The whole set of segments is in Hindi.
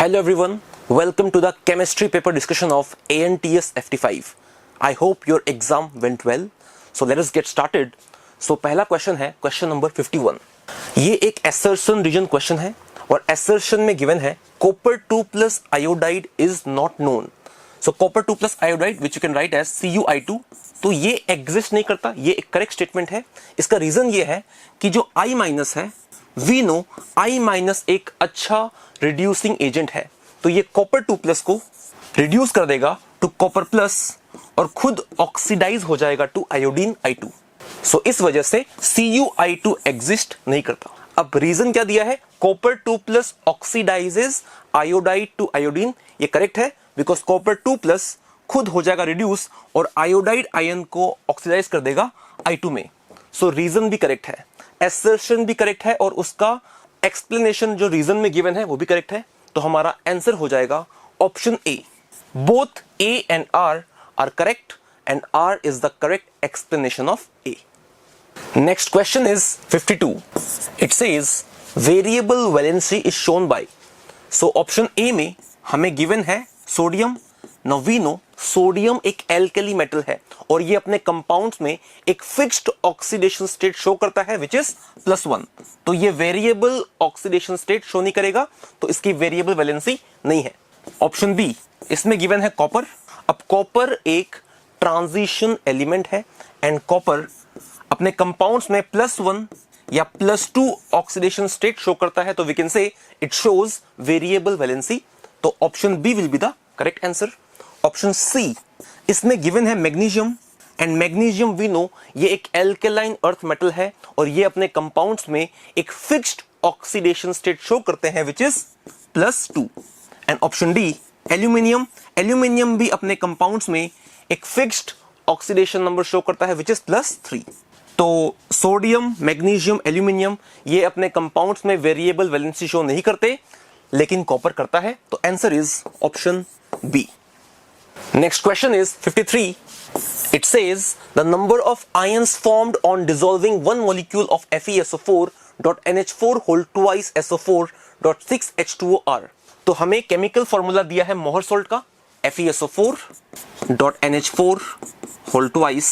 Hello everyone, welcome to the chemistry paper discussion of ANTS FT5. I hope your exam went well. So let us get started. So पहला क्वेश्चन है क्वेश्चन नंबर 51. ये एक assertion region क्वेश्चन है और assertion में given है copper 2 plus iodide is not known. So copper 2 plus iodide which you can write as CuI2, तो ये exist नहीं करता, ये एक correct statement है. इसका reason ये है कि जो I माइनस है वी नो I माइनस एक अच्छा रिड्यूसिंग एजेंट है, तो ये कॉपर 2 प्लस को रिड्यूस कर देगा टू कॉपर प्लस और खुद ऑक्सीडाइज हो जाएगा टू आयोडीन I2. सो इस वजह से CuI2 एग्जिस्ट नहीं करता. अब रीजन क्या दिया है, copper 2 plus oxidizes iodide to iodine. ये करेक्ट है बिकॉज कॉपर 2 प्लस खुद हो जाएगा रिड्यूस और आयोडाइड आयन को ऑक्सीडाइज कर देगा I2 में. सो रीजन भी करेक्ट है, एसर्शन भी करेक्ट है और उसका एक्सप्लेनेशन जो रीजन में गिवन है वो भी करेक्ट है. तो हमारा आंसर हो जाएगा option A. Both A and R are correct and R is the correct explanation of A. Next question is 52. It says variable valency is shown by. So option A में हमें गिवन है sodium. Now we know sodium एक एल्कली मेटल है और ये अपने कंपाउंड्स में एक फिक्स्ड ऑक्सीडेशन स्टेट शो करता है विच इज +1. तो ये वेरिएबल ऑक्सीडेशन स्टेट शो नहीं करेगा, तो इसकी वेरिएबल वैलेंसी नहीं है. ऑप्शन बी, इसमें गिवन है कॉपर. अब कॉपर एक ट्रांजिशन एलिमेंट है एंड कॉपर अपने कंपाउंड्स में +1 या +2 ऑक्सीडेशन स्टेट शो करता है, तो we can say it shows variable valency. तो option B will be the correct answer. Option C, इसमें गिवन है magnesium and magnesium we know ये एक एल्केलाइन अर्थ मेटल है और ये अपने कंपाउंड्स में एक फिक्स्ड ऑक्सीडेशन स्टेट शो करते हैं which is +2. And option D aluminium. Aluminium भी अपने कंपाउंड्स में एक फिक्स्ड ऑक्सीडेशन नंबर शो करता है विच इज +3. तो सोडियम, मैग्नीशियम, एल्यूमिनियम ये अपने कंपाउंड्स में वेरिएबल वैलेंसी शो नहीं करते, लेकिन कॉपर करता है. तो answer is option B. Next question is 53. It says the number of ions formed on dissolving one molecule of FeSO4 .NH4 whole twice SO4 .6 H2O are. तो हमें केमिकल फॉर्मूला दिया है मोहर सॉल्ट का FeSO4 .NH4 whole twice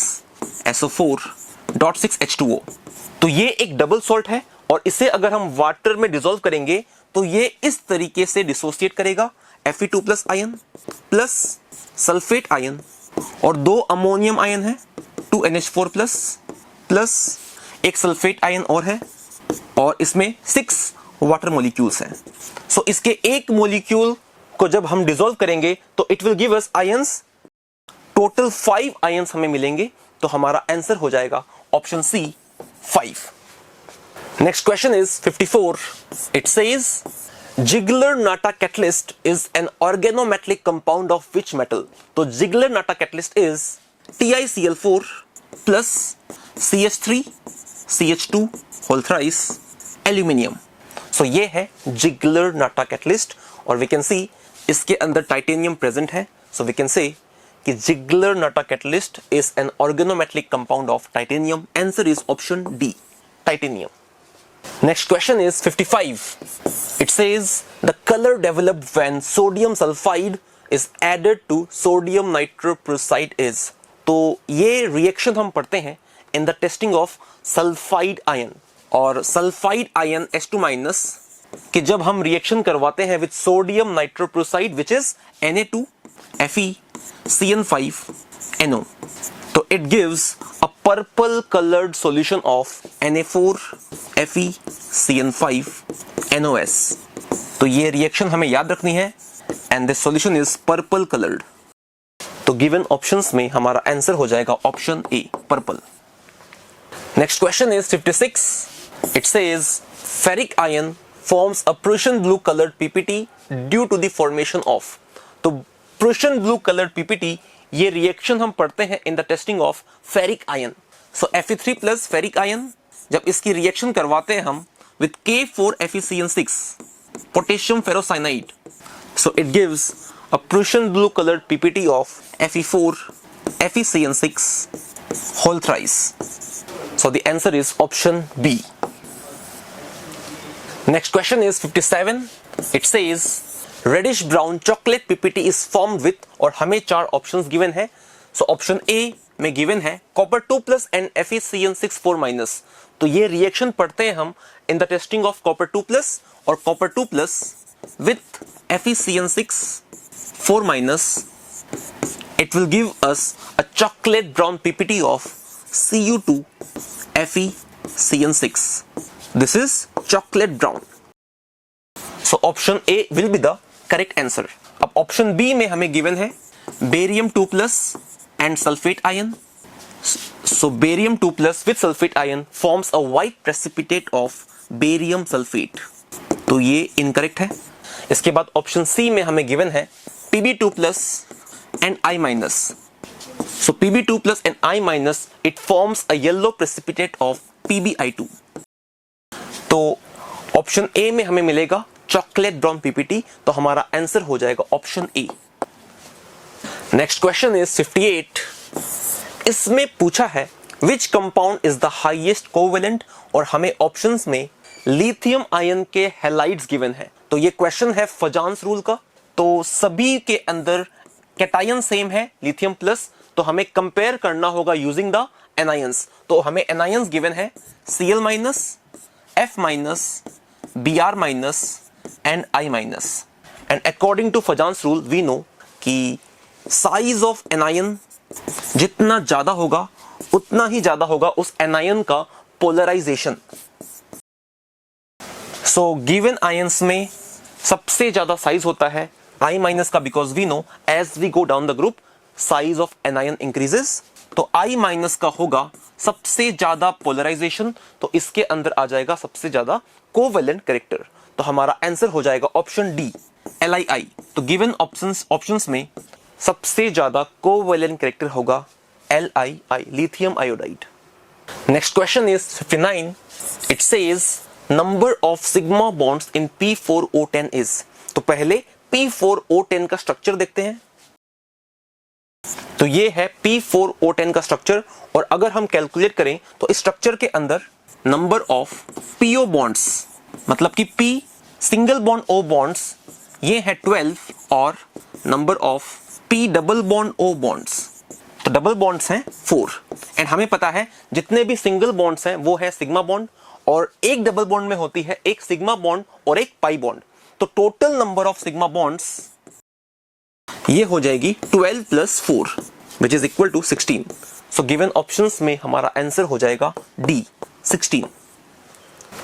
SO4 .6 H2O. तो ये एक डबल सॉल्ट है और इसे अगर हम वाटर में डिसॉल्व करेंगे तो ये इस तरीके से डिसोसिएट करेगा. Fe2 plus ion plus sulphate ion और 2 अमोनियम आयन है 2NH4 प्लस प्लस एक सल्फेट आयन और है और इसमें 6 वाटर मॉलिक्यूल्स हैं. सो इसके एक मॉलिक्यूल को जब हम डिसॉल्व करेंगे तो it will give us ions. Total 5 ions हमें मिलेंगे, तो हमारा आंसर हो जाएगा option C 5. Next question is 54. It says Ziegler-Natta catalyst is an organometallic compound of which metal? तो Ziegler-Natta catalyst is TiCl4 plus CH3 CH2 whole thrice aluminium. So ये है Ziegler-Natta catalyst और we can see इसके अंदर टाइटेनियम प्रेजेंट है. So we can say कि Ziegler-Natta catalyst is an organometallic compound of titanium. Answer is option D, titanium. Next question is 55. It says the color developed when sodium sulfide is added to sodium nitroprusside is. तो ये रिएक्शन हम पढ़ते हैं in the testing of sulfide ion और sulfide ion H2- कि जब हम रिएक्शन करवाते हैं with sodium nitroprusside which is Na2 FeCN5NO, तो it gives a purple colored solution of Na4 FeCN5NOS. तो ये रिएक्शन हमें याद रखनी है and this solution is purple colored. तो गिवन ऑप्शंस में हमारा आंसर हो जाएगा option A purple. Next question is 56. It says ferric ion forms a Prussian blue coloured ppt due to the formation of. तो प्रूशियन ब्लू कलर्ड पीपीटी ये रिएक्शन हम पढ़ते हैं in the testing of ferric ion. So Fe3 plus ferric ion जब इसकी रिएक्शन करवाते हैं हम with K4 FeCN6 potassium ferrocyanide, so it gives a Prussian blue colored PPT of Fe4 FeCN6 whole thrice. So the answer is option B. Next question is 57. It says reddish brown chocolate ppt is formed with, और हमें 4 ऑप्शंस गिवन है। सो ऑप्शन ए में गिवन है कॉपर 2+ एंड FeCN6 4-। तो ये रिएक्शन पढ़ते हैं हम इन द टेस्टिंग ऑफ कॉपर 2+ और copper 2+ with FeCN6 4-, it will give us a chocolate brown PPT of Cu2 FeCN6. This is chocolate brown. So option A will be the correct answer. अब option B में हमें given है barium 2+ and sulfate ion. So barium 2+ with sulfate ion forms a white precipitate of barium sulfate. तो ये incorrect है। इसके बाद option C में हमें given है Pb2+ and I-. So Pb2+ and I-, it forms a yellow precipitate of PbI2. तो ऑप्शन ए में हमें मिलेगा चॉकलेट ब्राउन पीपीटी, तो हमारा आंसर हो जाएगा option A. Next question is 58। इसमें पूछा है which compound is the highest covalent, और हमें ऑप्शंस में लिथियम आयन के हैलाइड्स गिवन है। तो ये क्वेश्चन है फजान्स रूल का। तो सभी के अंदर कैटायन सेम है लिथियम प्लस, तो हमें कंपेयर करना होगा यूजिंग द एनायंस। तो हमें एनायंस गिवन है Cl-, F-, Br- and I-। And according to Fajans rule we know कि साइज ऑफ एनायन जितना ज्यादा होगा उतना ही ज्यादा होगा उस एनायन का पोलराइजेशन। सो गिवन आयंस में सबसे ज्यादा साइज होता है I- का, because we know as we go down the group size of anion increases. तो I- का होगा सबसे ज्यादा पोलराइजेशन, तो इसके अंदर आ जाएगा सबसे ज्यादा कोवेलेंट कैरेक्टर। तो हमारा आंसर हो जाएगा ऑप्शन डी Li। तो गिवन ऑप्शंस में सबसे ज्यादा कोवेलेंट कैरेक्टर होगा Li, lithium iodide. Next question is 59। It says number of sigma bonds in P4O10 is. तो पहले P4O10 का स्ट्रक्चर देखते हैं। तो ये है P4O10 का स्ट्रक्चर, और अगर हम कैलकुलेट करें तो इस स्ट्रक्चर के अंदर नंबर ऑफ PO बॉन्ड्स, मतलब कि P single bond O bonds ये है 12, और number of P double bond O bonds, तो डबल बॉन्ड्स हैं 4। एंड हमें पता है जितने भी सिंगल बॉन्ड्स हैं वो है सिग्मा बॉन्ड, और एक डबल बॉन्ड में होती है एक सिग्मा बॉन्ड और एक पाई बॉन्ड। तो total number of sigma bonds ये हो जाएगी 12 + 4 which is equal to 16। So given options में हमारा आंसर हो जाएगा D 16।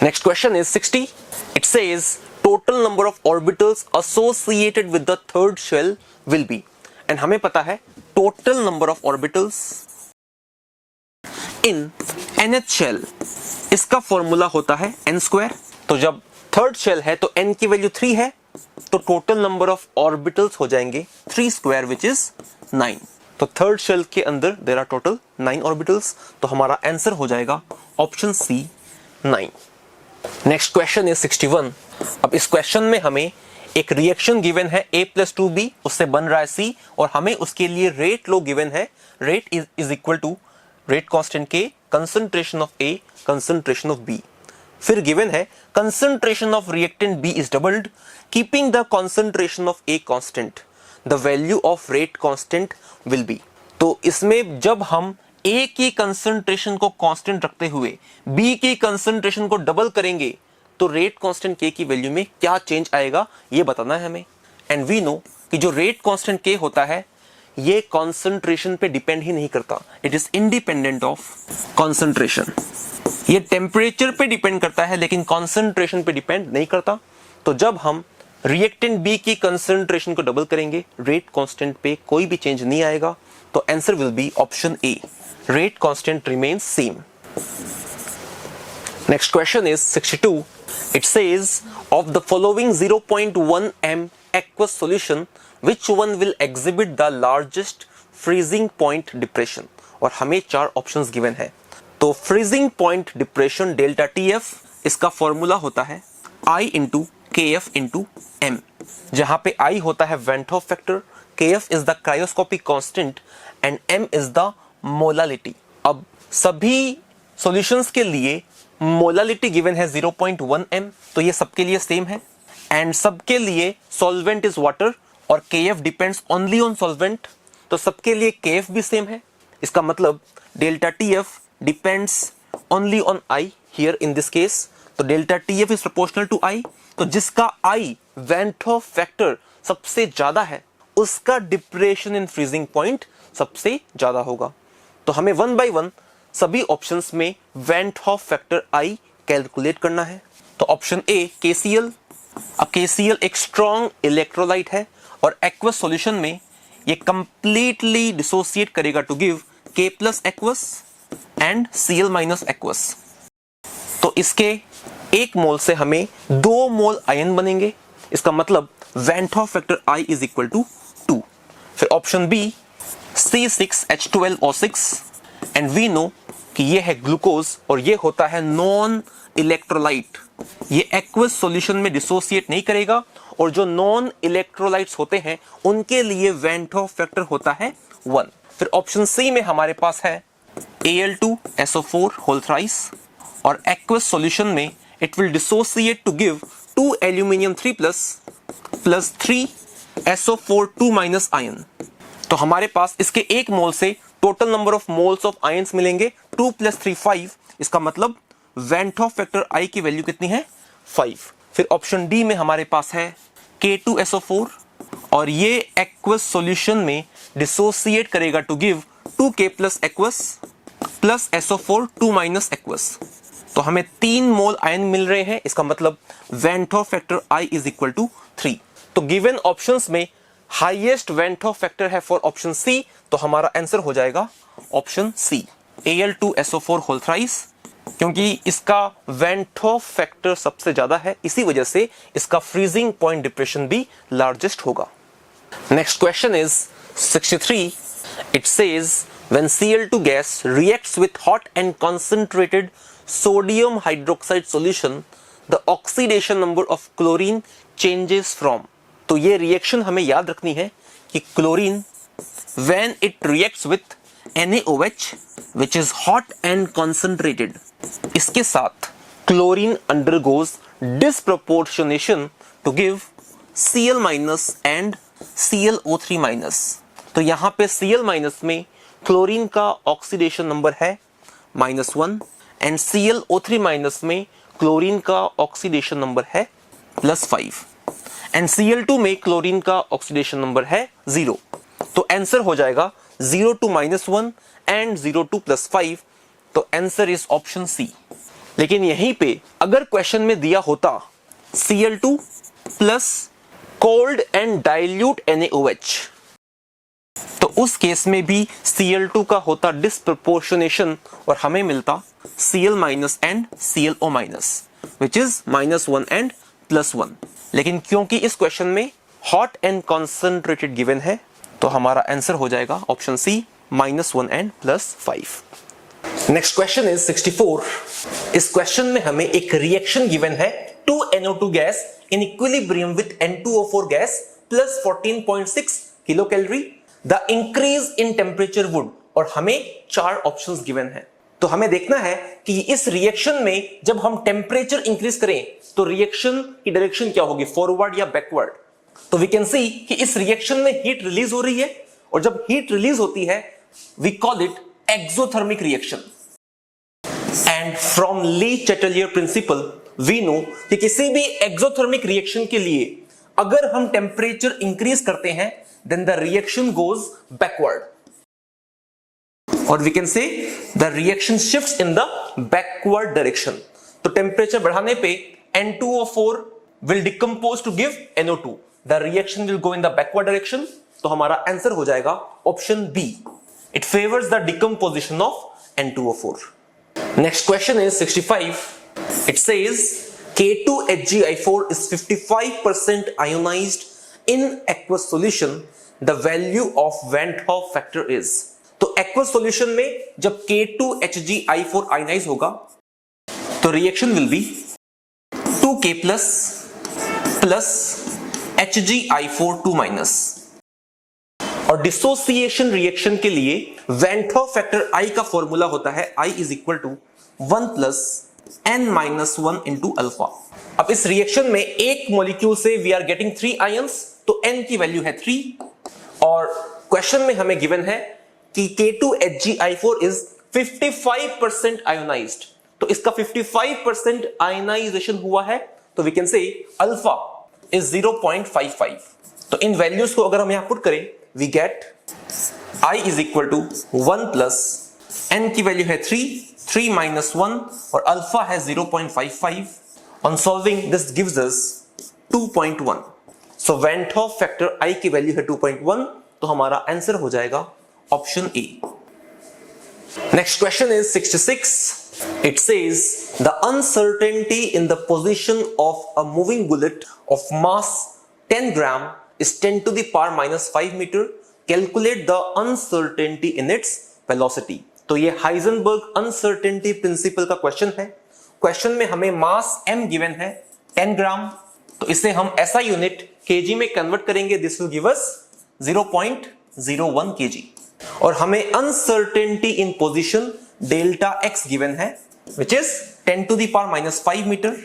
Next question is 60। It says total number of orbitals associated with the third shell will be. And हमें पता है total number of orbitals in nth shell, इसका फॉर्मूला होता है n²। तो जब थर्ड शेल है तो n की वैल्यू 3 है, तो टोटल नंबर ऑफ ऑर्बिटल्स हो जाएंगे 3² विच इज 9। तो थर्ड शेल के अंदर देयर आर टोटल 9 ऑर्बिटल्स, तो हमारा आंसर हो जाएगा option C 9। Next question is 61। अब इस क्वेश्चन में हमें एक रिएक्शन गिवन है A+2B, उससे बन रहा है C, और हमें उसके लिए रेट लो गिवन है। Rate is equal to rate constant K, concentration of A, concentration of B। फिर गिवन है concentration of reactant B is doubled, keeping the concentration of A constant, the value of rate constant will be. तो इसमें जब हम A की कंसंट्रेशन को कांस्टेंट रखते हुए B की कंसंट्रेशन को डबल करेंगे तो रेट कांस्टेंट K की वैल्यू में क्या चेंज आएगा ये बताना है हमें। एंड वी नो कि जो रेट कांस्टेंट K होता है ये कंसंट्रेशन पे डिपेंड ही नहीं करता, it is independent of concentration. ये टेम्परेचर पे डिपेंड करता है लेकिन कंसंट्रेशन पे डिपेंड नहीं करता। तो जब हम रिएक्टेंट B की कंसंट्रेशन को डबल करेंगे रेट कांस्टेंट पे कोई भी चेंज नहीं आएगा, तो answer will B option A, rate constant remains same. Next question is 62। It sage of the following 0.1 m aqueous solution which one will exhibit the largest freezing point depression, और हमें 4 ऑप्शंस गिवन है। तो freezing point depression delta TF, इसका फॉर्मूला होता है I into KF into M, जहां पे I होता है went Hoff factor, KF is the cryoscopic constant and M is the molality. अब सभी सॉल्यूशंस के लिए मोलालिटी गिवन है 0.1 m, तो ये सबके लिए सेम है। एंड सबके लिए सॉल्वेंट इज वाटर और KF depends only on solvent, तो सबके लिए KF भी सेम है। इसका मतलब delta TF depends only on I here in this case, तो delta TF is proportional to I, तो जिसका I वेंट ऑफ फैक्टर सबसे ज्यादा है उसका डिप्रेशन इन फ्रीजिंग पॉइंट सबसे ज्यादा होगा। तो हमें वन बाय वन सभी ऑप्शंस में Van't Hoff factor I calculate करना है। तो ऑप्शन ए KCl, अब KCl एक स्ट्रॉन्ग इलेक्ट्रोलाइट है और एक्वस सॉल्यूशन में ये कंप्लीटली डिसोसिएट करेगा to give K plus aqueous and Cl minus aqueous. तो इसके 1 मोल से हमें 2 मोल आयन बनेंगे, इसका मतलब Van't Hoff factor I is equal to 2। फिर option B C6H12O6 and we know कि ये है ग्लूकोज और ये होता है नॉन इलेक्ट्रोलाइट, ये एक्वस सॉल्यूशन में डिसोसिएट नहीं करेगा और जो नॉन इलेक्ट्रोलाइट्स होते हैं उनके लिए वेंट ऑफ फैक्टर होता है 1। फिर ऑप्शन सी में हमारे पास है Al2SO4 होल थ्राइस और एक्वस सॉल्यूशन में it will dissociate to give 2 aluminium 3 plus 3 SO4 2 minus ion. तो हमारे पास इसके 1 मोल से total number of moles of ions मिलेंगे 2 + 3 5, इसका मतलब वेंट ऑफ फैक्टर I की वैल्यू कितनी है 5। फिर ऑप्शन डी में हमारे पास है K2SO4 और ये एक्वस सॉल्यूशन में डिसोसिएट करेगा to give 2K plus aqueous plus SO4 2 minus aqueous. तो हमें 3 मोल आयन मिल रहे हैं, इसका मतलब Van't Hoff factor I is equal to 3। तो गिवन ऑप्शंस में हाईएस्ट वेंट ऑफ फैक्टर है फॉर ऑप्शन सी, तो हमारा आंसर हो जाएगा ऑप्शन सी Al2SO4 होल थ्राइस, क्योंकि इसका वेंट ऑफ फैक्टर सबसे ज्यादा है, इसी वजह से इसका फ्रीजिंग पॉइंट डिप्रेशन भी लार्जेस्ट होगा। Next question is 63। It says when Cl2 gas reacts with hot and concentrated sodium hydroxide solution, the oxidation number of chlorine changes from। तो ये रिएक्शन हमें याद रखनी है कि chlorine when it reacts with NaOH which is hot and concentrated, इसके साथ chlorine undergoes disproportionation to give Cl minus and ClO3 minus। तो यहां पे Cl minus में क्लोरीन का ऑक्सीडेशन नंबर है -1 एंड ClO3 माइनस में क्लोरीन का ऑक्सीडेशन नंबर है +5 एंड Cl2 में क्लोरीन का ऑक्सीडेशन नंबर है 0। तो आंसर हो जाएगा 0 to -1 एंड 0 to +5, तो आंसर इज ऑप्शन सी। लेकिन यहीं पे अगर क्वेश्चन में दिया होता Cl2 plus cold and dilute NaOH, तो उस केस में भी Cl2 का होता डिस्प्रपोर्शनेशन और हमें मिलता Cl minus and ClO minus which is -1 and +1। लेकिन क्योंकि इस क्वेश्चन में हॉट एंड कॉन्सेंट्रेटेड गिवन है, तो हमारा आंसर हो जाएगा option C -1 and +5। Next question is 64। इस क्वेश्चन में हमें एक रिएक्शन गिवन है 2NO2 gas in equilibrium with N2O4 gas plus 14.6 kilo calorie, the increase in temperature would, और हमें 4 ऑप्शंस गिवन है। तो हमें देखना है कि इस रिएक्शन में जब हम टेम्परेचर इंक्रीज करें तो रिएक्शन की डायरेक्शन क्या होगी, फॉरवर्ड या बैकवर्ड। तो वी कैन सी कि इस रिएक्शन में हीट रिलीज हो रही है और जब हीट रिलीज होती है we call it exothermic reaction. And from Le Chatelier principle we know कि किसी भी एक्सोथर्मिक रिएक्शन के लिए अगर हम टेम्परेचर इंक्रीज करते हैं then the reaction goes backward, or we can say the reaction shifts in the backward direction। तो टेम्परेचर बढ़ाने पे N2O4 will decompose to give NO2, the reaction will go in the backward direction। तो हमारा आंसर हो जाएगा option B, it favors the decomposition of N2O4। next question is 65। it says K2HgI4 is 55% ionized in aqueous solution, the value of Van't Hoff factor is। तो aqueous solution में जब K2HgI4 आयनाइज होगा तो reaction will be 2K plus HgI4 2 minus, और डिसोसिएशन रिएक्शन के लिए Van't Hoff फैक्टर I का फॉर्मूला होता है I is equal to 1 plus n-1 into alpha. अब इस रिएक्शन में एक मॉलिक्यूल से वी आर गेटिंग 3 आयंस, तो n की वैल्यू है 3 और क्वेश्चन में हमें गिवन है कि K2HgI4 इज 55% आयोनाइज्ड, तो इसका 55% आयनाइजेशन हुआ है, तो we can say alpha is 0.55। तो इन वैल्यूज को अगर हम यहां पुट करें, we get I is equal to 1 plus n की वैल्यू है 3 माइनस 1 और अल्फा है 0.55। On solving this gives us 2.1। So Van't Hoff factor I की वैल्यू है 2.1, तो हमारा आंसर हो जाएगा option A. Next question is 66। It says the uncertainty in the position of a moving bullet of mass 10 gram is 10 to the power minus 5 meter. Calculate the uncertainty in its velocity. तो ये हाइजेनबर्ग अनसर्टेनिटी प्रिंसिपल का क्वेश्चन है। क्वेश्चन में हमें मास m गिवन है 10 ग्राम, तो इसे हम ऐसा यूनिट केजी में कन्वर्ट करेंगे, this will give us 0.01 kg। और हमें uncertainty in position delta x given है which is 10 to the power minus 5 metre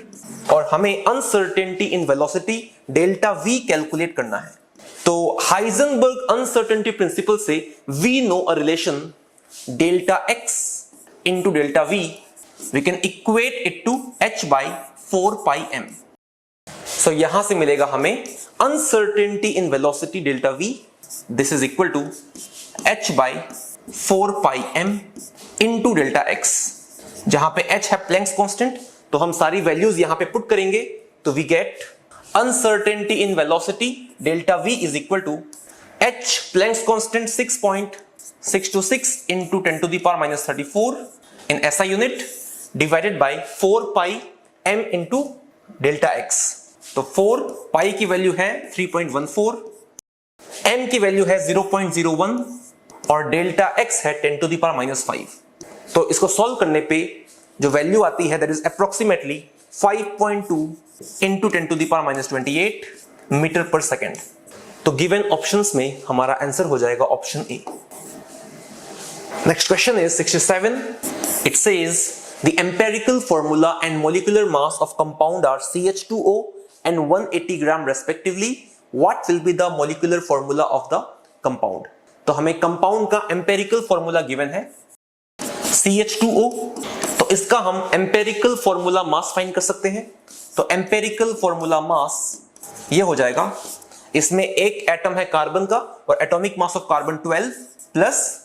और हमें uncertainty in velocity delta v calculate करना है। तो हाइजेनबर्ग अनसर्टेनिटी प्रिंसिपल से we know a relation delta x into delta v, we can equate it to h by 4 pi m। So यहां से मिलेगा हमें uncertainty in velocity delta v, this is equal to h by 4 pi m into delta x, जहां पे h है प्लैंक्स कांस्टेंट, तो हम सारी वैल्यूज यहां पे पुट करेंगे, तो we get uncertainty in velocity delta v is equal to h Planck's constant 6.626 into 10 to the power minus 34 in SI unit divided by 4 pi m into delta x। तो 4 pi की वैल्यू है 3.14, m की वैल्यू है 0.01 और डेल्टा x है 10 to the power minus 5। तो इसको सॉल्व करने पे जो वैल्यू आती है that is approximately 5.2 into 10 to the power minus 28 metre पर सेकेंड। तो गिवन ऑप्शंस में हमारा आंसर हो जाएगा option A. Next question is 67। It says the empirical formula and molecular mass of compound are CH2O and 180 gram respectively, what will be the molecular formula of the compound. तो हमें कंपाउंड का एम्पिरिकल फॉर्मूला गिवन है CH2O, तो इसका हम एम्पिरिकल फॉर्मूला मास फाइंड कर सकते हैं। तो एम्पिरिकल फॉर्मूला मास ये हो जाएगा, इसमें एक एटम है कार्बन का और atomic mass of carbon 12 plus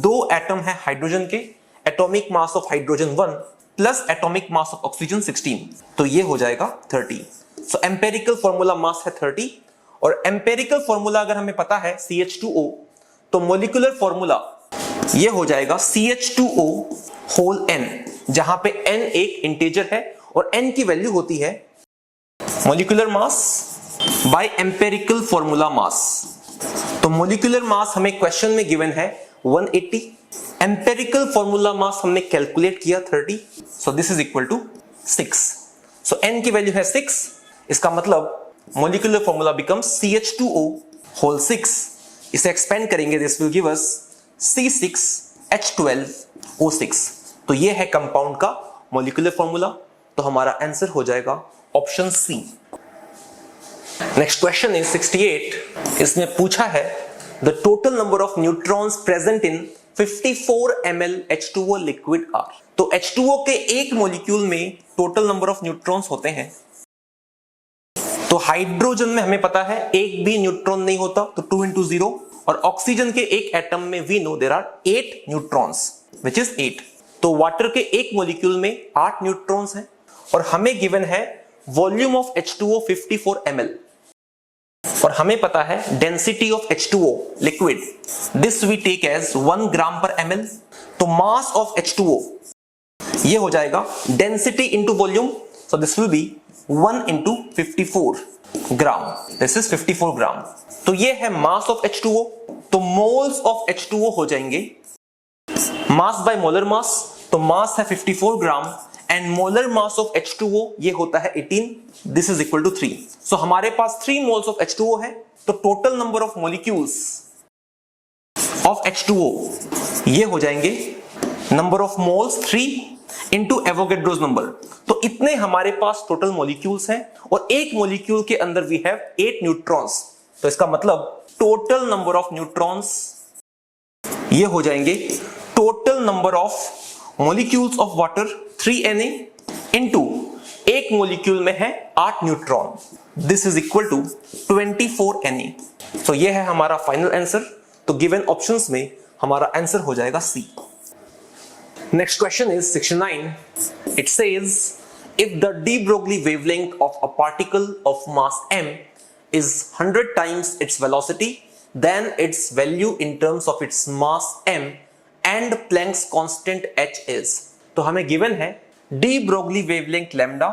2 atom है हाइड्रोजन के, atomic mass of hydrogen 1 plus atomic mass of oxygen 16, तो ये हो जाएगा 30। सो एम्पिरिकल फॉर्मूला मास है 30 और एम्पिरिकल फॉर्मूला अगर हमें पता है CH2O, तो मोलिकुलर फॉर्मूला ये हो जाएगा CH2O होल n, जहां पे n एक इंटीजर है और n की वैल्यू होती है molecular mass by empirical formula mass. तो मोलिकुलर मास हमें क्वेश्चन में गिवन है 180, एम्पिरिकल फॉर्मूला मास हमने कैलकुलेट किया 30, so this is equal to 6। So n की वैल्यू है 6, इसका मतलब molecular formula becomes CH2O whole 6। इसे एक्सपेंड करेंगे, this will give us C6H12O6। तो ये है कंपाउंड का मोलिकुलर फॉर्मूला, तो हमारा आंसर हो जाएगा option C. Next question is 68। इसमें पूछा है the total number of neutrons present in 54 ml H2O liquid are. तो H2O के एक मॉलिक्यूल में टोटल नंबर ऑफ न्यूट्रॉन्स होते हैं। तो हाइड्रोजन में हमें पता है एक भी न्यूट्रॉन नहीं होता, तो 2 into 0, और ऑक्सीजन के एक एटम में we know there are 8 neutrons which is 8। तो वाटर के एक मॉलिक्यूल में 8 न्यूट्रॉन्स हैं और हमें गिवन है वॉल्यूम ऑफ H2O 54 ml और हमें पता है density of H2O liquid, this we take as 1 gram पर ml। तो मास ऑफ H2O ये हो जाएगा density into volume, so this will be 1 into 54 gram, this is 54 gram. तो ये है मास ऑफ H2O। तो मोल्स ऑफ H2O हो जाएंगे मास बाय मोलर मास, तो मास है 54 gram and molar mass of H2O ये होता है 18, दिस इज इक्वल टू 3। सो हमारे पास 3 मोल्स ऑफ H2O है, तो total number of molecules of H2O ये हो जाएंगे number of moles 3 into Avogadro's number. तो इतने हमारे पास टोटल मॉलिक्यूल्स हैं और एक मॉलिक्यूल के अंदर वी हैव 8 न्यूट्रॉन्स। तो इसका मतलब टोटल नंबर ऑफ न्यूट्रॉन्स ये हो जाएंगे total number of molecules of water 3Na into एक मॉलिक्यूल में है 8 neutron, this is equal to 24Na। तो ये है हमारा फाइनल आंसर। तो गिवन ऑप्शंस में हमारा आंसर हो जाएगा सी। Next question is section 9. It says if the de Broglie wavelength of a particle of mass m is 100 times its velocity, then its value in terms of its mass m and Planck's constant h is. तो हमें given है de Broglie wavelength lambda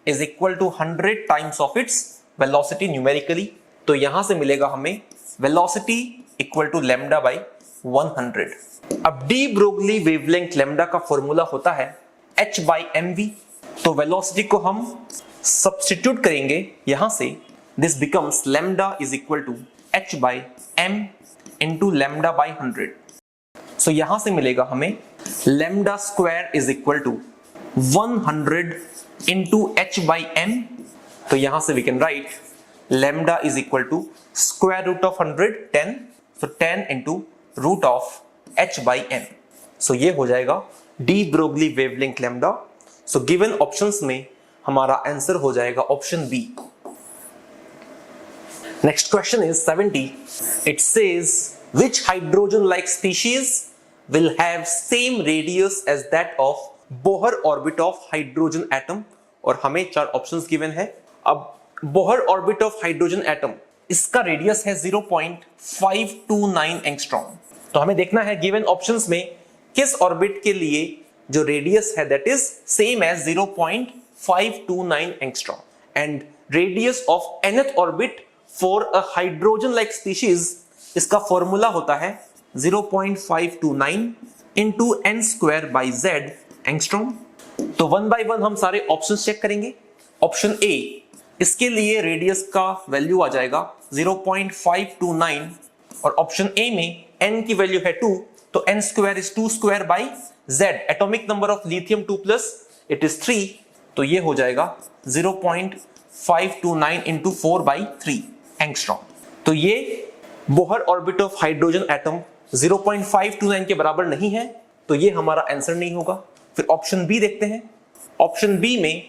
is equal to 100 times of its velocity numerically. तो यहां से मिलेगा हमें velocity equal to lambda by 100। अब डी ब्रोगली वेवलेंथ लैम्डा का फॉर्मूला होता है h by mv। तो वेलोसिटी को हम सब्स्टिट्यूट करेंगे यहां से, this becomes lambda is equal to h by m into lambda by 100। So यहां से मिलेगा हमें lambda square is equal to 100 into h by m। तो यहां से we can write lambda is equal to square root of 100 10, so 10 into root of h by m। So ये हो जाएगा de Broglie wavelength lambda. So given options में हमारा आंसर हो जाएगा option B. Next question is 70। It says which hydrogen like species will have same radius as that of Bohr orbit of hydrogen atom. और हमें 4 ऑप्शंस गिवन है। अब Bohr orbit of hydrogen atom, इसका रेडियस है 0.529 एंगस्ट्रॉम। तो हमें देखना है गिवन ऑप्शंस में किस ऑर्बिट के लिए जो रेडियस है that is same as 0.529 angstrom, and radius of nth orbit for a hydrogen like species, इसका फॉर्मूला होता है 0.529 into n square by z angstrom. तो 1 by 1 हम सारे ऑप्शंस चेक करेंगे। ऑप्शन ए, इसके लिए रेडियस का वैल्यू आ जाएगा 0.529 और ऑप्शन ए में n की वैल्यू है 2, तो n square is 2 square by z। Atomic number of lithium 2 plus it is 3, तो ये हो जाएगा 0.529 इंटू 4 बाई 3 एंगस्ट्रॉम। तो ये Bohr orbit of hydrogen atom 0.529 के बराबर नहीं है, तो ये हमारा आंसर नहीं होगा। फिर ऑप्शन बी देखते हैं। ऑप्शन बी में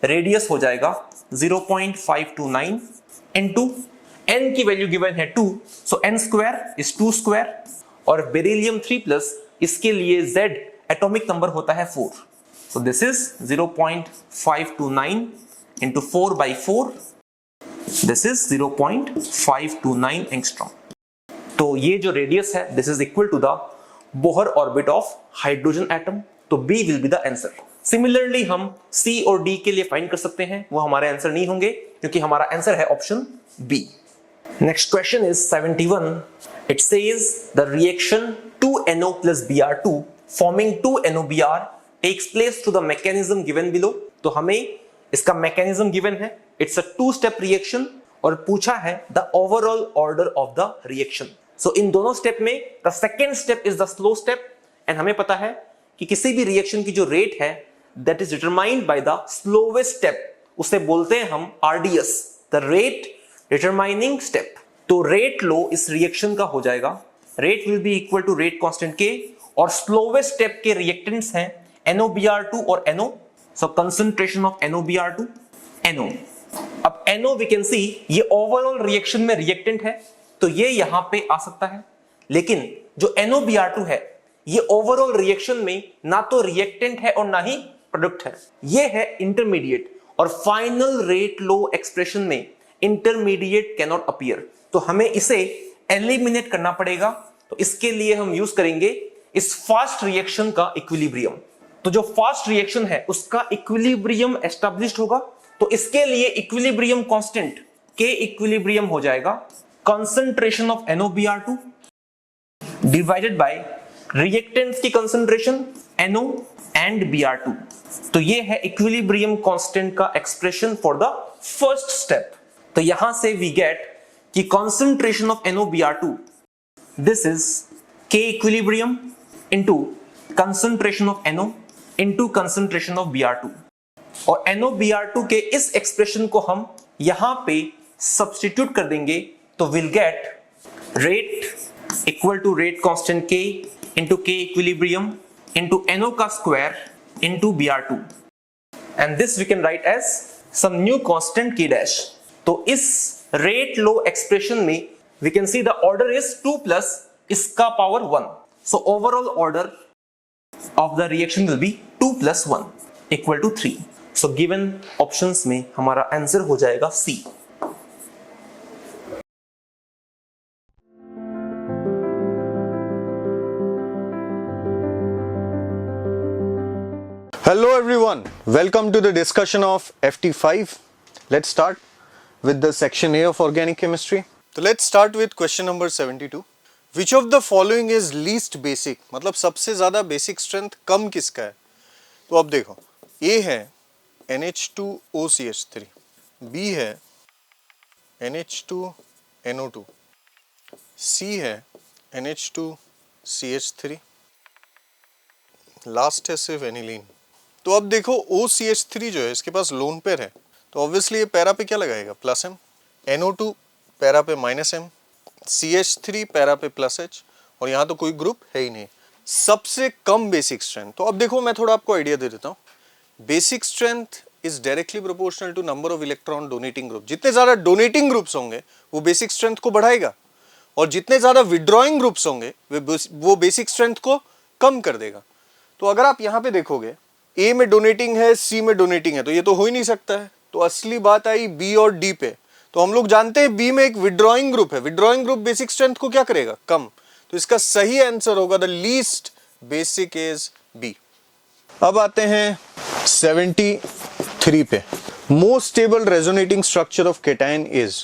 रेडियस हो जाएगा 0.529 इंटू n की वैल्यू गिवन है 2, so n square is 2 square, और बेरिलियम 3 प्लस, इसके लिए z एटॉमिक नंबर होता है 4, so this is 0.529 into 4 by 4, this is 0.529 angstrom. तो ये जो रेडियस है this is equal to the Bohr orbit of hydrogen atom. तो B will be the answer. Similarly हम सी और डी के लिए फाइंड कर सकते हैं, वो हमारे आंसर नहीं होंगे क्योंकि हमारा आंसर है option B. Next question is 71. It says the reaction 2NO plus Br2 forming 2NOBr takes place through the mechanism given below. तो हमें इसका mechanism given है, it's a 2-step reaction और पूछा है the overall order of the reaction. So इन दोनों स्टेप में the second step is the slow step, and हमें पता है कि किसी भी रिएक्शन की जो रेट है that is determined by the slowest step, उसे बोलते हैं हम RDS, the rate determining step. तो रेट लो इस रिएक्शन का हो जाएगा, rate will be equal to rate constant K, और स्लोवेस्ट स्टेप के रिएक्टेंट्स हैं NOBr2 और NO, so concentration of NOBr2 NO। अब NO वी कैन सी ये ओवरऑल रिएक्शन में रिएक्टेंट है, तो ये यहां पे आ सकता है, लेकिन जो NOBr2 है ये ओवरऑल रिएक्शन में ना तो रिएक्टेंट है और ना ही प्रोडक्ट है, ये है इंटरमीडिएट, और फाइनल रेट लो एक्सप्रेशन में इंटरमीडिएट कैन नॉट अपीयर। तो हमें इसे एलिमिनेट करना पड़ेगा। तो इसके लिए हम यूज करेंगे इस फास्ट रिएक्शन का इक्विलिब्रियम। तो जो फास्ट रिएक्शन है उसका इक्विलिब्रियम एस्टैब्लिश्ड होगा, तो इसके लिए इक्विलिब्रियम कांस्टेंट के इक्विलिब्रियम हो जाएगा concentration of NOBr2 divided by reactants की कंसंट्रेशन NO एंड Br2। तो ये है इक्विलिब्रियम कांस्टेंट का expression for the first step. तो यहां से वी गेट कि concentration of NOBr2 this is K equilibrium into concentration of NO into concentration of Br2, और NoBr2 के इस एक्सप्रेशन को हम यहां पे सब्स्टिट्यूट कर देंगे तो will get rate equal to rate constant K into K equilibrium into NO का square into Br2, and this we can write as some new constant K dash. तो इस रेट लो एक्सप्रेशन में we can see the order is 2 plus इसका power 1, so overall order of the reaction will be 2 plus 1 equal to 3। So given options में हमारा आंसर हो जाएगा C। Hello everyone, welcome to the discussion of FT5. Let's start with the section A of organic chemistry. So let's start with question number 72. Which of the following is least basic? मतलब सबसे ज़्यादा basic strength कम किसका है? तो अब देखो, A है NH2OCH3, B है NH2NO2, C है NH2CH3, लास्ट है सिर्फ एनिलीन। तो अब देखो OCH3 जो है इसके पास लोन पेयर है, तो ऑब्वियसली ये पैरा पे क्या लगाएगा, प्लस M, NO2 पैरा पे माइनस M, CH3 पैरा पे प्लस H, और यहाँ तो कोई ग्रुप है ही नहीं। सबसे कम बेसिक स्ट्रेंथ, तो अब देखो मैं थोड़ा आपको आइडिया दे देता हूँ। Basic strength is directly proportional to number of electron donating group. जितने ज्यादा डोनेटिंग ग्रुप्स होंगे वो बेसिक स्ट्रेंथ को बढ़ाएगा, और जितने ज्यादा विड्रॉइंग ग्रुप्स होंगे वो बेसिक स्ट्रेंथ को कम कर देगा। तो अगर आप यहाँ पे देखोगे ए में डोनेटिंग है, सी में डोनेटिंग है, तो ये तो हो ही नहीं सकता है। तो असली बात आई बी और डी पे। तो हम लोग जानते हैं बी में एक विड्रॉइंग ग्रुप है, विड्रॉइंग ग्रुप बेसिक स्ट्रेंथ को क्या करेगा, कम। तो इसका सही आंसर होगा the least basic is B. अब आते हैं 73 पे। Most stable resonating structure of cation is.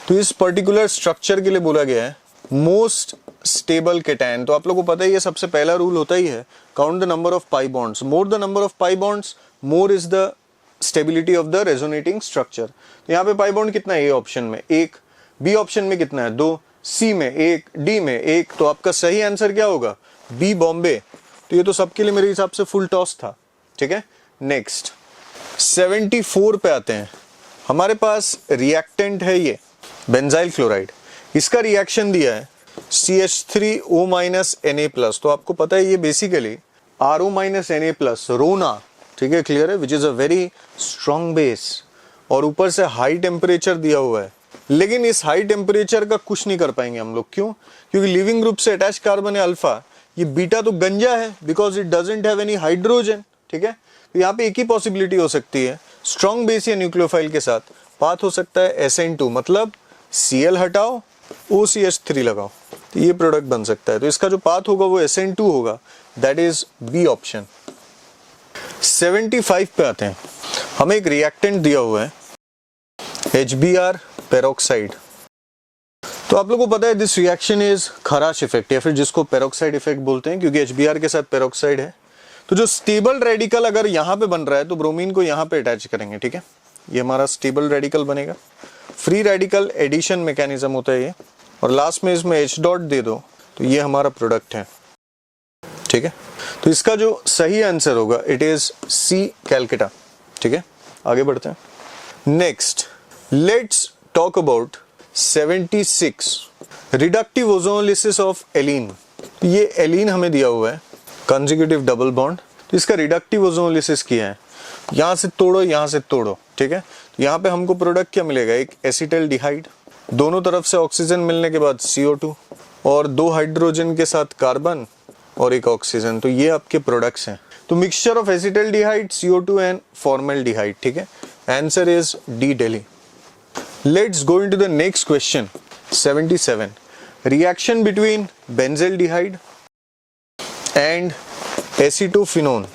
तो इस पर्टिकुलर स्ट्रक्चर के लिए बोला गया है मोस्ट स्टेबल केटायन। तो आप लोगों को पता है ये सबसे पहला रूल होता ही है, count the number of pi bonds, more the number of pi bonds more is the stability of the resonating structure. तो यहाँ पे पाई बॉन्ड कितना है, ए ऑप्शन में 1, बी ऑप्शन में कितना है 2, सी में 1, डी में 1। तो आपका सही आंसर क्या होगा, बी बॉम्बे। तो ये तो सबके लिए मेरे हिसाब से फुल टॉस था, ठीक है। नेक्स्ट 74 पे आते हैं। हमारे पास रिएक्टेंट है ये बेंजाइल क्लोराइड, इसका रिएक्शन दिया है CH3O Na+। तो आपको पता है ये बेसिकली RO Na+, रोना, ठीक है, क्लियर है, which is a very strong base, और ऊपर से हाई टेम्परेचर दिया हुआ है। लेकिन इस हाई टेम्परेचर का कुछ नहीं कर पाएंगे हम लोग, क्यों, क्योंकि लिविंग ग्रुप से अटैच कार्बन है अल्फा, ये बीटा तो गंजा है because it doesn't have any hydrogen, ठीक है। तो यहाँ पे एक ही पॉसिबिलिटी हो सकती है, स्ट्रॉन्ग बेस या न्यूक्लियोफाइल के साथ पाथ हो सकता है SN2, मतलब Cl हटाओ OCH3 लगाओ, तो ये प्रोडक्ट बन सकता है। तो इसका जो पाथ होगा वो SN2 होगा, दैट इज बी ऑप्शन। 75 पे आते हैं। हमें एक रिएक्टेंट दिया हुआ है HBr पेरोक्साइड। तो आप लोगों को पता है दिस रिएक्शन इज खराश इफेक्ट, या फिर जिसको पेरोक्साइड इफेक्ट बोलते हैं, क्योंकि HBr के साथ पेरोक्साइड है। तो जो स्टेबल रेडिकल अगर यहाँ पे बन रहा है तो ब्रोमीन को यहाँ पे अटैच करेंगे, ठीक है, ये हमारा स्टेबल रेडिकल बनेगा। फ्री रेडिकल एडिशन मैकेनिज्म होता है ये, और लास्ट में इसमें H डॉट दे दो तो ये हमारा प्रोडक्ट है, ठीक है। तो इसका जो सही आंसर होगा इट इज सी कैलकाटा, ठीक है। आगे बढ़ते हैं। Next let's talk about 76 reductive ozonolysis of allene. ये एलीन हमें दिया हुआ है कंसेक्यूटिव डबल बॉन्ड, तो इसका रिडक्टिव ओजोनोलिसिस किया है, यहां से तोड़ो यहां से तोड़ो, ठीक है। तो यहाँ पे हमको प्रोडक्ट क्या मिलेगा, एक एसिटल्डिहाइड, दोनों तरफ से ऑक्सीजन मिलने के बाद CO2, और 2 हाइड्रोजन के साथ कार्बन और एक ऑक्सीजन। तो ये आपके प्रोडक्ट्स हैं। तो mixture of acetaldehyde, CO2 and formaldehyde, ठीक है। Answer is D Delhi. Let's go into the next question 77 reaction between benzaldehyde and acetophenone.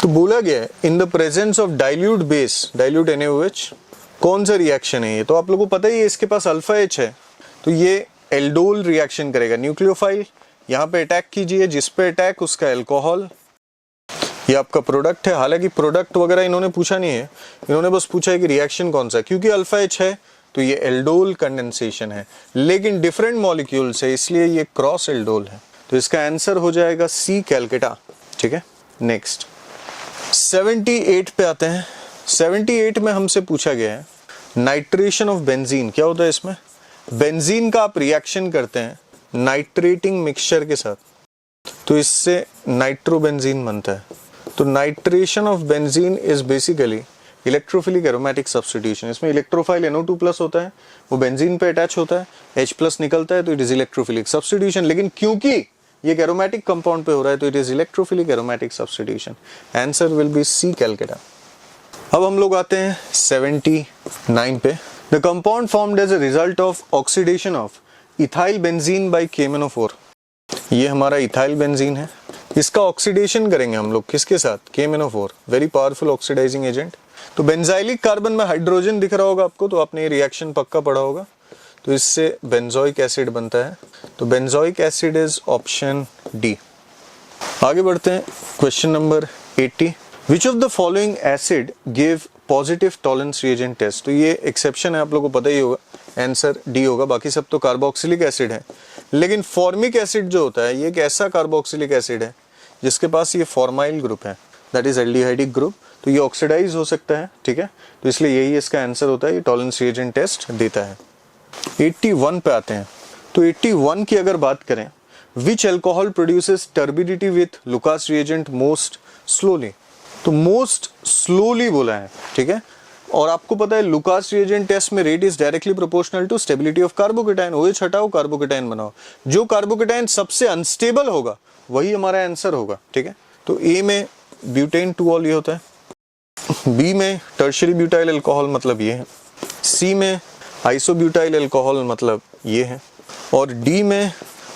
तो बोला गया है in the presence of dilute base, dilute NaOH, कौन सा रिएक्शन है ये। तो आप लोगों को पता ही है इसके पास अल्फा H है, तो ये एल्डोल रिएक्शन करेगा। न्यूक्लियोफाइल यहाँ पे अटैक कीजिए, जिस पे अटैक उसका अल्कोहल, ये आपका प्रोडक्ट है। हालांकि प्रोडक्ट वगैरह इन्होंने पूछा नहीं है, इन्होंने बस पूछा है कि रिएक्शन कौन सा है। क्योंकि अल्फा H है तो ये एल्डोल कंडेंसेशन है, लेकिन डिफरेंट मॉलिक्यूल्स है इसलिए ये क्रॉस एल्डोल है। तो इसका आंसर हो जाएगा सी कैलकाटा, ठीक है। नेक्स्ट 78 पे आते हैं। 78 में हमसे पूछा गया है नाइट्रेशन ऑफ बेंजीन। क्या होता है इसमें? बेंजीन का आप रिएक्शन करते हैं नाइट्रेटिंग मिक्सचर के साथ, तो इससे नाइट्रोबेंजीन बनता है। तो nitration of benzene is basically electrophilic aromatic substitution. इसमें इलेक्ट्रोफाइल NO2+ होता है, वो बेंजीन पे अटैच होता है, H+ निकलता है, तो इट इज इलेक्ट्रोफिलिक सब्स्टिट्यूशन। लेकिन क्योंकि ये एरोमेटिक कंपाउंड पे हो रहा है तो it is electrophilic aromatic substitution. Answer will be C, Calcutta. अब हम लोग आते हैं 79 पे। The compound formed as a result of oxidation of ethyl benzene by KMnO4। ये हमारा इथाइल बेंजीन है, इसका ऑक्सीडेशन करेंगे हम लोग किसके साथ? KMnO4, very powerful oxidising agent. तो बेंजाइलिक कार्बन में हाइड्रोजन दिख रहा होगा आपको, तो आपने ये रिएक्शन पक्का पढ़ा होगा। तो इससे बेंजोइक एसिड बनता है, तो benzoic acid is option D. आगे बढ़ते हैं, question number 80। Which of the following acid give positive Tollens reagent test? तो ये एक्सेप्शन है, आप लोगों को पता ही होगा, आंसर डी होगा। बाकी सब तो कार्बोक्सिलिक एसिड है, लेकिन फॉर्मिक एसिड जो होता है ये एक ऐसा कार्बोक्सिलिक एसिड है जिसके पास ये फॉर्माइल ग्रुप है, दैट इज एल्डिहाइडिक ग्रुप, तो ये ऑक्सीडाइज हो सकता है, ठीक है। तो इसलिए यही इसका आंसर होता है, ये टॉलरेंस रिएजेंट टेस्ट देता है। 81 पे आते हैं। तो 81 की अगर बात करें, which alcohol produces turbidity with Lucas reagent most slowly? तो मोस्ट स्लोली बोला है, ठीक है। और आपको पता है लुकास रिएजेंट टेस्ट में rate is directly proportional to stability of carbocation. OH हटाओ, कार्बोकेटाइन बनाओ, जो कार्बोकेटाइन सबसे अनस्टेबल होगा वही हमारा आंसर होगा, ठीक है। तो ए में ब्यूटेन 2ऑल ये होता है, बी में टर्शियरी ब्यूटाइल अल्कोहल मतलब ये है, सी में आइसोब्यूटाइल अल्कोहल मतलब ये है, और डी में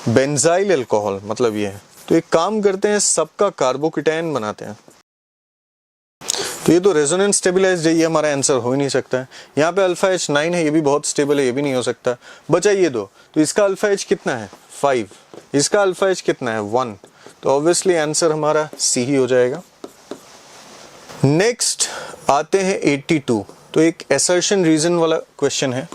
बेंजाइल अल्कोहल मतलब ये है। तो एक काम करते हैं, सबका कार्बोकेटाइन बनाते हैं। तो ये तो रेजोनेंस स्टेबलाइज्ड है, ये हमारा आंसर हो ही नहीं सकता है। यहाँ पे अल्फा H9 है, ये भी बहुत स्टेबल है, ये भी नहीं हो सकता। बचा ये दो, तो इसका अल्फा H कितना है? 5, इसका अल्फा H कितना है? 1। तो ऑब्वियसली आंसर हमारा सी ही हो जाएगा। नेक्स्ट आते हैं 82। तो एक असर्शन रीजन वाला क्वेश्चन है।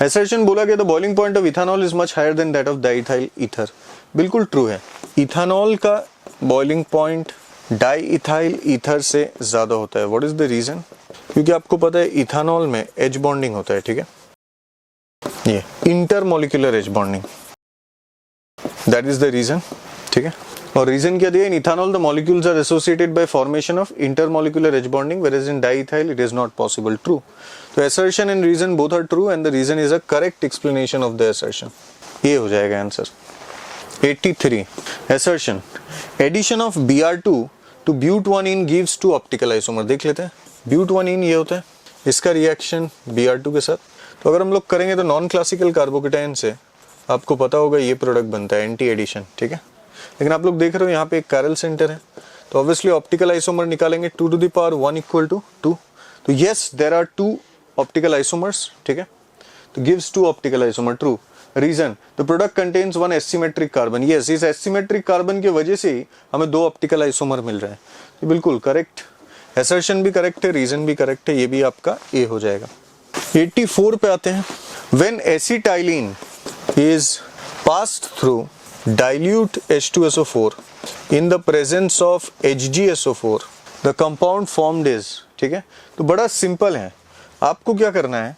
असर्शन बोला गया the boiling point of ethanol is much higher than that of diethyl ether. बिल्कुल ट्रू है, इथानॉल का बॉइलिंग पॉइंट डाइइथाइल ईथर से ज्यादा होता है। What is the reason? क्योंकि आपको पता है इथानॉल में एच बॉन्डिंग होता है, ठीक है, ये intermolecular H bonding, that is the reason, ठीक है। और रीजन क्या दिया? In ethanol the molecules are associated by formation of intermolecular H bonding whereas in diethyl it is not possible. True. तो assertion and reason both are true and the reason is a correct explanation of the assertion. ये हो जाएगा answer. 83 assertion addition of Br2 to but1ene gives 2 optical isomer। देख लेते हैं, but1ene ये होता है, इसका रिएक्शन Br2 के साथ। तो अगर हम लोग करेंगे तो नॉन क्लासिकल कार्बोकेटाइन से आपको पता होगा ये प्रोडक्ट बनता है, एंटी एडिशन, ठीक है। लेकिन आप लोग देख रहे हो यहाँ पे एक कैरल सेंटर है, तो ऑब्वियसली ऑप्टिकल आइसोमर निकालेंगे 2 to the power 1 equal to 2। तो yes there are 2 optical isomers, ठीक है। तो gives 2 optical isomer, true. Reason the product contains 1 asymmetric carbon. Yes, इस एसिमेट्रिक कार्बन की वजह से ही हमें 2 ऑप्टिकल आइसोमर मिल रहे हैं। तो बिल्कुल करेक्ट, असर्शन भी करेक्ट है, रीजन भी करेक्ट है, ये भी आपका ए हो जाएगा। 84 पे आते हैं। When acetylene is passed through dilute H2SO4 in the presence of HgSO4 the compound formed is, ठीक है। तो बड़ा सिंपल है, आपको क्या करना है,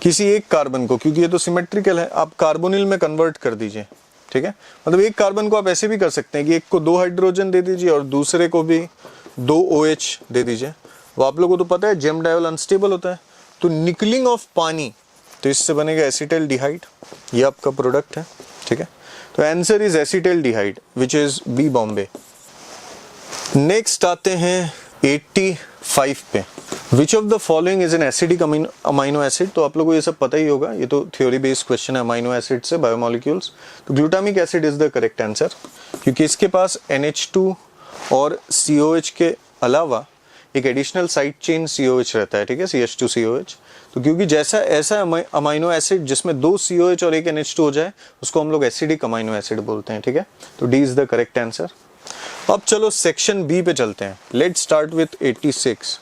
किसी एक कार्बन को, क्योंकि ये तो सिमेट्रिकल है, आप कार्बोनिल में कन्वर्ट कर दीजिए, ठीक है। मतलब एक कार्बन को आप ऐसे भी कर सकते हैं कि एक को 2 हाइड्रोजन दे दीजिए और दूसरे को भी 2 OH दे दीजिए। वो आप लोगों को तो पता है जेम डायोल अनस्टेबल होता है, तो निकलिंग ऑफ पानी, तो इससे बनेगा एसिटाइलडिहाइड, ये आपका प्रोडक्ट है, ठीक है। तो answer is acetaldehyde which is B बॉम्बे। नेक्स्ट आते हैं 85 पे। Which of the following is an acidic amino acid? तो आप लोगों को ये सब पता ही होगा, ये तो थ्योरी बेस्ड क्वेश्चन है अमाइनो एसिड से, बायोमोलिक्यूल्स। तो glutamic acid is the correct answer, क्योंकि इसके पास NH2 और COH के अलावा एक एडिशनल साइड चेन COH रहता है, ठीक है, CH2COH। तो क्योंकि जैसा ऐसा अमाइनो एसिड जिसमें 2 COH और 1 NH2 हो जाए उसको हम लोग एसिडिक अमाइनो एसिड बोलते हैं, ठीक है। तो D is the correct answer. अब चलो सेक्शन बी पे चलते हैं। Let's start with 86।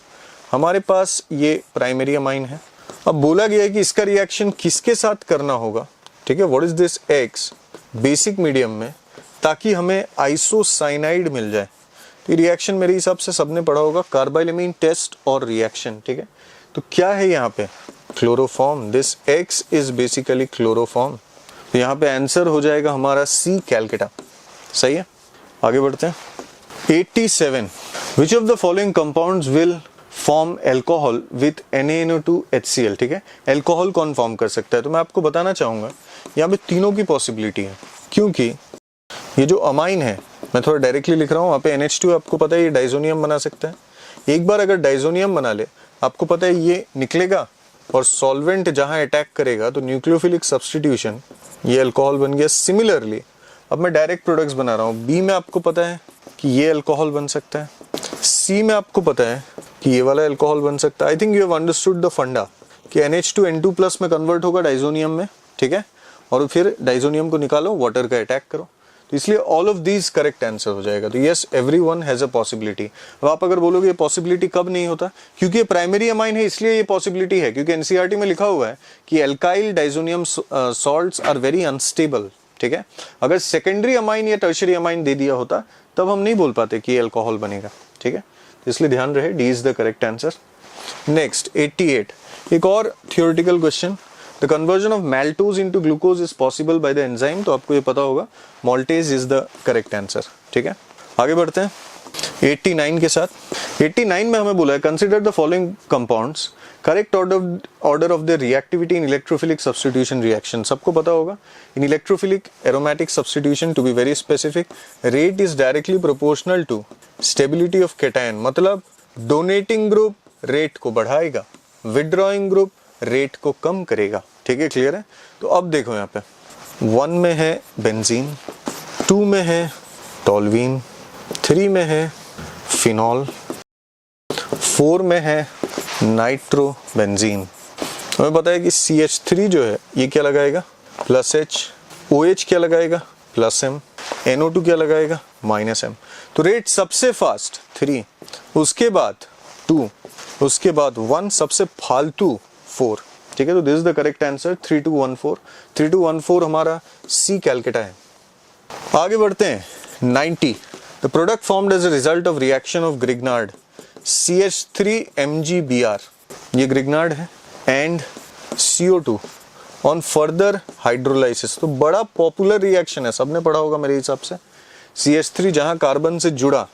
हमारे पास ये प्राइमरी अमाइन है। अब बोला गया है कि इसका रिएक्शन किसके साथ करना होगा, ठीक है, what is this X basic medium में, ताकि हमें आइसोसाइनाइड मिल जाए। तो रिएक्शन मेरे हिसाब से सबने पढ़ा होगा, कार्बाइलेमीन टेस्ट और रिएक्शन, ठीक है। तो क्या है यहाँ पे, chloroform, this X is basically chloroform. तो यहाँ पे आंसर हो जाएगा हमारा C कैलकेटा, सही है। आगे बढ़ते हैं। 87 विच of the following compounds will form alcohol with NaNO2 HCl, ठीक है। एल्कोहल कौन फॉर्म कर सकता है, तो मैं आपको बताना चाहूंगा यहाँ पे तीनों की पॉसिबिलिटी है, क्योंकि ये जो अमाइन है, मैं थोड़ा डायरेक्टली लिख रहा हूँ, वहाँ पे NH2 आपको पता है ये डाइजोनियम बना सकता है। एक बार अगर डाइजोनियम बना ले, आपको पता है ये निकलेगा और सॉल्वेंट जहां अटैक करेगा तो न्यूक्लियोफिलिक सब्स्टिट्यूशन, ये अल्कोहल बन गया। सिमिलरली अब मैं डायरेक्ट प्रोडक्ट्स बना रहा हूँ, बी में आपको पता है कि ये अल्कोहल बन सकता है, सी में आपको पता है कि ये वाला अल्कोहल बन सकता है। I think you have understood the फंडा कि NH2 N2+ में कन्वर्ट होगा डाइजोनियम में, ठीक है, और फिर डाइजोनियम को निकालो, वाटर का अटैक करो, तो इसलिए all of these correct answer हो जाएगा। तो yes, everyone has a possibility. अब आप अगर बोलोगे ये पॉसिबिलिटी कब नहीं होता, क्योंकि ये प्राइमरी अमाइन है इसलिए ये पॉसिबिलिटी है, क्योंकि एनसीईआरटी में लिखा हुआ है कि alkyl diazonium salts are very unstable, ठीक है। अगर सेकेंडरी अमाइन या टर्शियरी अमाइन दे दिया होता तब हम नहीं बोल पाते कि अल्कोहल बनेगा, ठीक है। तो इसलिए ध्यान रहे, D is the correct answer. Next 88, एक और theoretical question, the conversion of maltose into glucose is possible by the enzyme, तो आपको ये पता होगा maltase is the correct answer, ठीक है। आगे बढ़ते हैं 89 के साथ। 89 में हमें बोला है consider the following compounds, correct order of the reactivity in electrophilic substitution reaction. सबको पता होगा in electrophilic aromatic substitution, to be very specific, rate is directly proportional to stability of cation, मतलब डोनेटिंग ग्रुप रेट को बढ़ाएगा, विड्रॉइंग ग्रुप रेट को कम करेगा, ठीक है, क्लियर है। तो अब देखो यहाँ पे 1 में है बेंजीन, 2 में है टोल्यूइन, 3 में है फिनॉल, 4 में है नाइट्रोबेंजीन। हमें पता है कि CH3 जो है ये क्या लगाएगा, +H, OH क्या लगाएगा, +M, NO2 क्या लगाएगा, -M। तो रेट सबसे फास्ट 3, उसके बाद 2, उसके बाद 1, सबसे फालतू 4, ठीक है। तो this is the correct answer 3214। 3214 हमारा C कैलकेटा है। आगे बढ़ते हैं 90, the product formed as a result of reaction of Grignard CH3MgBr, ये ग्रिग्नार्ड है, and CO2 on further hydrolysis. तो बड़ा पॉपुलर रिएक्शन है, सबने पढ़ा होगा मेरे हिसाब से। CH3 जहां कार्बन से जुड़ा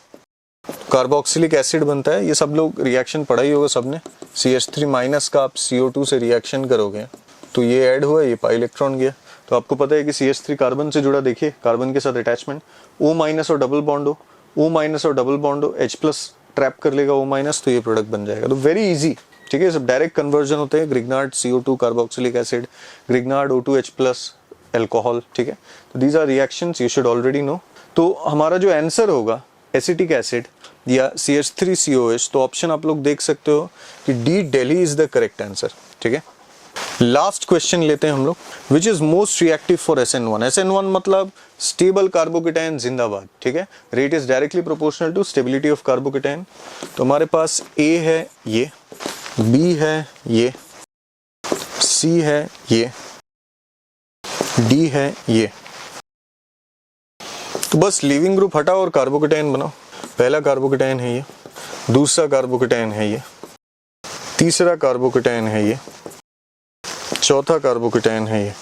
कार्बोक्सिलिक एसिड बनता है, ये सब लोग रिएक्शन पढ़ा ही होगा सबने। CH3- का आप CO2 से रिएक्शन करोगे तो ये ऐड हुआ, ये पाई इलेक्ट्रॉन गया, तो आपको पता है कि CH3 कार्बन से जुड़ा, देखिए कार्बन के साथ अटैचमेंट, O- और डबल बॉन्ड हो, O- और डबल बॉन्ड हो, H+ ट्रैप कर लेगा O-, तो ये प्रोडक्ट बन जाएगा। तो वेरी इजी, ठीक है, सब डायरेक्ट कन्वर्जन होते हैं, Grignard CO2 carboxylic acid, Grignard O2H+ alcohol, ठीक है। तो these are reactions you should already know. तो हमारा जो आंसर होगा एसिटिक एसिड या CH3COH, तो ऑप्शन आप लोग देख सकते हो कि D Delhi is the correct answer, ठीक है। लास्ट क्वेश्चन लेते हैं हम लोग, which is most reactive for SN1। SN1 मतलब स्टेबल कार्बोकेटायन जिंदाबाद, ठीक है। Rate is directly proportional to stability of carbocation. तो हमारे पास A है ये, B है ये, C है ये, D है ये। तो बस लीविंग ग्रुप हटाओ और कार्बोकेटायन बनाओ। पहला कार्बोकेटायन है ये, दूसरा कार्बोकेटायन है ये, तीसरा कार्बोकेटायन है ये, चौथा कार्बोकेटायन है ये।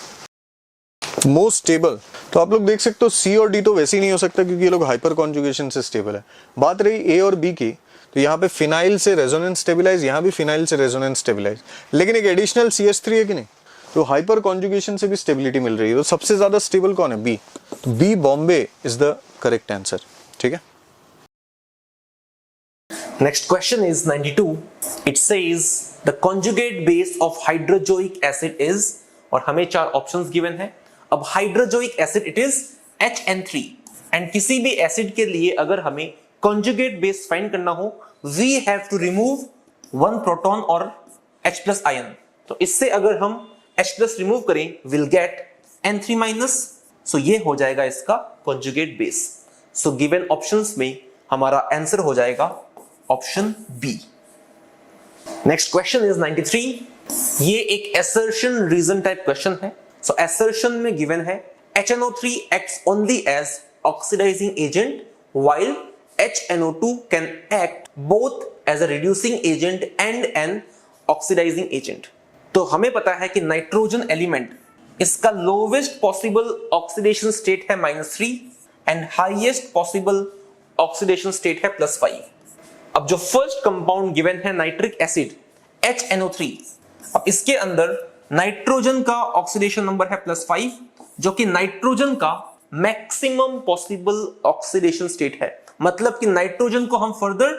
मोस्ट स्टेबल, तो आप लोग देख सकते हो C और D तो वैसे ही नहीं हो सकता क्योंकि ये लोग हाइपर कॉन्जुगेशन से स्टेबल है। बात रही A और B की, तो यहाँ पे फिनाइल से रेजोनेंस स्टेबिलाइज, यहाँ भी फिनाइल से रेजोनेंस स्टेबिलाइज, लेकिन एक एडिशनल CH3 है कि नहीं, तो हाइपर कॉन्जुगेशन से भी स्टेबिलिटी मिल रही है। तो सबसे ज्यादा स्टेबल कौन है, B, तो B Bombay is the correct answer, ठीक है। Next question is 92. It says the conjugate base of hydrojoic acid is, और हमें 4 ऑप्शंस गिवन है। अब hydrazoic acid it is HN3, and किसी भी एसिड के लिए अगर हमें conjugate base फाइंड करना हो, we have to remove 1 proton और H+ आयन। तो इससे अगर हम H+ रिमूव करें, we'll get N3-, सो ये हो जाएगा इसका conjugate base। So given options में हमारा आंसर हो जाएगा option B. Next question is 93। ये एक assertion reason टाइप क्वेश्चन है। सो assertion में गिवन है HNO3 acts only as oxidizing agent while HNO2 can act both as a reducing agent and an oxidizing agent. तो हमें पता है कि नाइट्रोजन एलिमेंट इसका लोवेस्ट पॉसिबल ऑक्सीडेशन स्टेट है -3 and highest possible oxidation state है +5. अब जो फर्स्ट कंपाउंड गिवन है नाइट्रिक एसिड HNO3, अब इसके अंदर नाइट्रोजन का ऑक्सीडेशन नंबर है +5, जो कि नाइट्रोजन का मैक्सिमम पॉसिबल ऑक्सीडेशन स्टेट है. मतलब कि नाइट्रोजन को हम फर्दर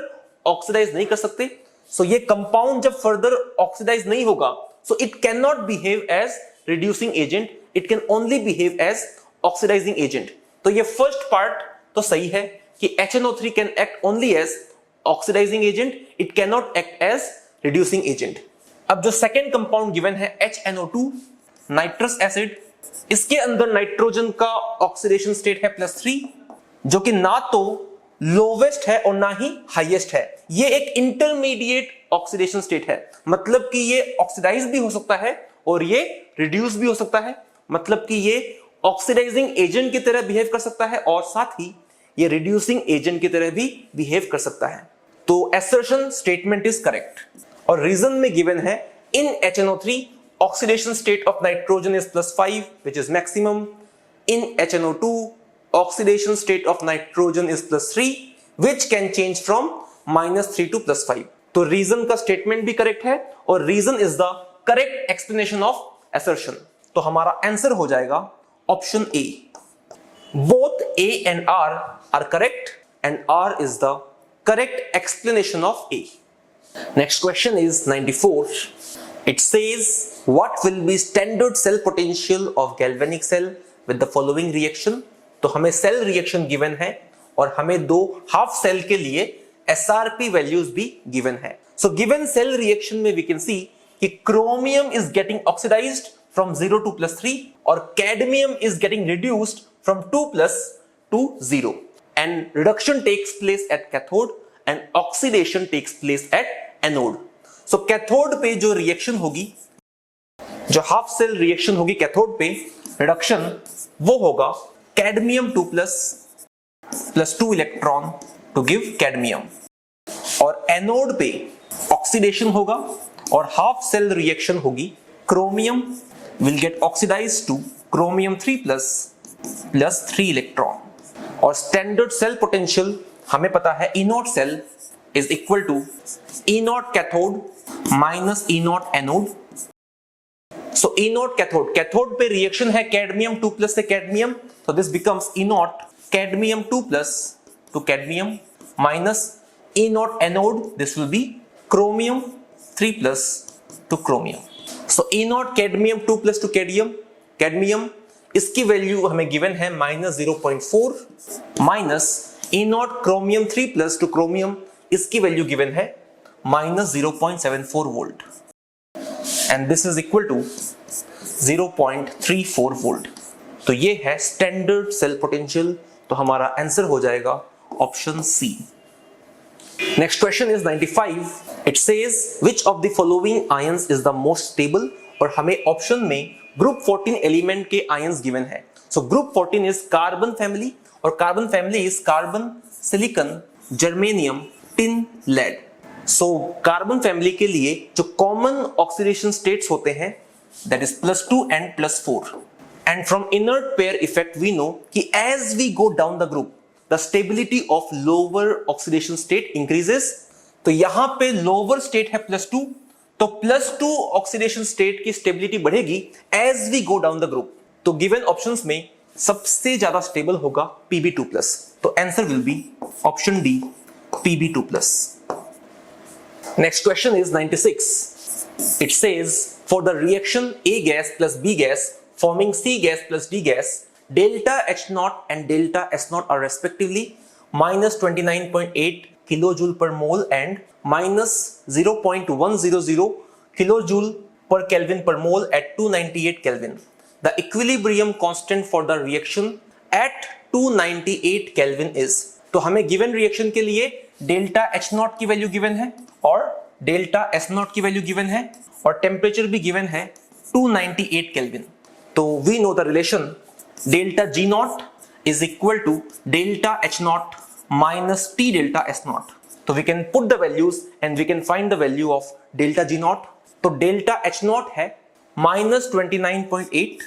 ऑक्सीडाइज नहीं कर सकते. सो ये कंपाउंड जब फर्दर ऑक्सीडाइज नहीं होगा, so it can not behave as reducing agent, it can only behave as oxidising agent. तो ये फर्स्ट पार्ट तो सही है कि HNO3 can act only as oxidising agent, it can not act as reducing agent. अब जो सेकेंड कंपाउंड गिवन है HNO2 नाइट्रस एसिड, इसके अंदर नाइट्रोजन का ऑक्सीडेशन स्टेट है +3, जो कि ना तो लोवेस्ट है और ना ही हाईएस्ट है. ये एक इंटरमीडिएट ऑक्सीडेशन स्टेट है. मतलब कि ये ऑक्सीडाइज भी हो सकता है और ये रिड्यूस भी हो सकता है. मतलब कि ये ऑक्सीडाइजिंग एजेंट की तरह बिहेव कर सकता है और साथ ही ये रिड्यूसिंग एजेंट की तरह भी बिहेव कर सकता है. तो assertion statement is correct. और रीजन में गिवन है in HNO3 oxidation state of nitrogen is +5 which is maximum. In HNO2 oxidation state of nitrogen is +3 which can change from -3 to +5. तो रीजन का स्टेटमेंट भी करेक्ट है और reason is the correct explanation of assertion. तो हमारा आंसर हो जाएगा option A. Both A and R are correct and R is the correct explanation of A. Next question is 94. It says what will be standard cell potential of galvanic cell with the following reaction. तो हमें सेल रिएक्शन गिवन है और हमें दो हाफ सेल के लिए SRP वैल्यूज भी गिवन है. सो गिवन सेल रिएक्शन में वी कैन सी कि chromium is getting oxidised from 0 to +3 और cadmium is getting reduced from 2+ to 0 and reduction takes place at cathode and oxidation takes place at anode. So cathode पे जो रिएक्शन होगी, जो हाफ सेल रिएक्शन होगी कैथोड पे, रिडक्शन वो होगा cadmium 2+ +2 electron to give cadmium, और एनोड पे ऑक्सीडेशन होगा और हाफ सेल रिएक्शन होगी chromium will get oxidized to chromium 3+ +3 electron. और स्टैंडर्ड सेल पोटेंशियल हमें पता है E0 cell is equal to E0 cathode minus E0 anode. So E0 cathode, cathode पे रिएक्शन है cadmium 2+ से cadmium, so this becomes E0 cadmium 2+ to cadmium minus E0 anode, this will be chromium 3+ to chromium. So E0 cadmium 2+ to cadmium इसकी वैल्यू हमें गिवन है -0.4 minus E0 chromium 3+ to chromium इसकी वैल्यू गिवन है -0.74 volt and this is equal to 0.34 volt. तो ये है स्टैंडर्ड सेल पोटेंशियल. तो हमारा आंसर हो जाएगा option C. Next question is 95. It says which of the following ions is the most stable. और हमें ऑप्शन में ग्रुप 14 एलिमेंट के आयंस गिवन है. So group 14 is carbon family और carbon family is carbon, silicon, germanium, tin, lead. So carbon family के लिए जो कॉमन ऑक्सीडेशन स्टेट्स होते हैं that is +2 and +4. And from inert pair effect we know कि as we go down the group the stability of lower oxidation state increases. तो यहां पे lower state है +2, तो +2 oxidation state की stability बढ़ेगी as we go down the group. तो given options में सबसे ज्यादा stable होगा Pb2+. तो answer will be option D, Pb2+. Next question is 96. It says for the reaction A gas plus B gas forming C gas plus D gas, delta H0 and delta S0 are respectively -29.8 kilojoule per mole and -0.100 kilojoule per Kelvin per mole at 298 Kelvin. The equilibrium constant for the reaction at 298 Kelvin is. तो हमें given reaction के लिए delta H0 की वैल्यू given है और delta S0 की वैल्यू given है और टेम्परेचर भी given है 298 Kelvin. तो we know the relation delta G0 is equal to delta H0 minus T delta S naught. So we can put the values and we can find the value of delta G naught. तो delta H naught है minus 29.8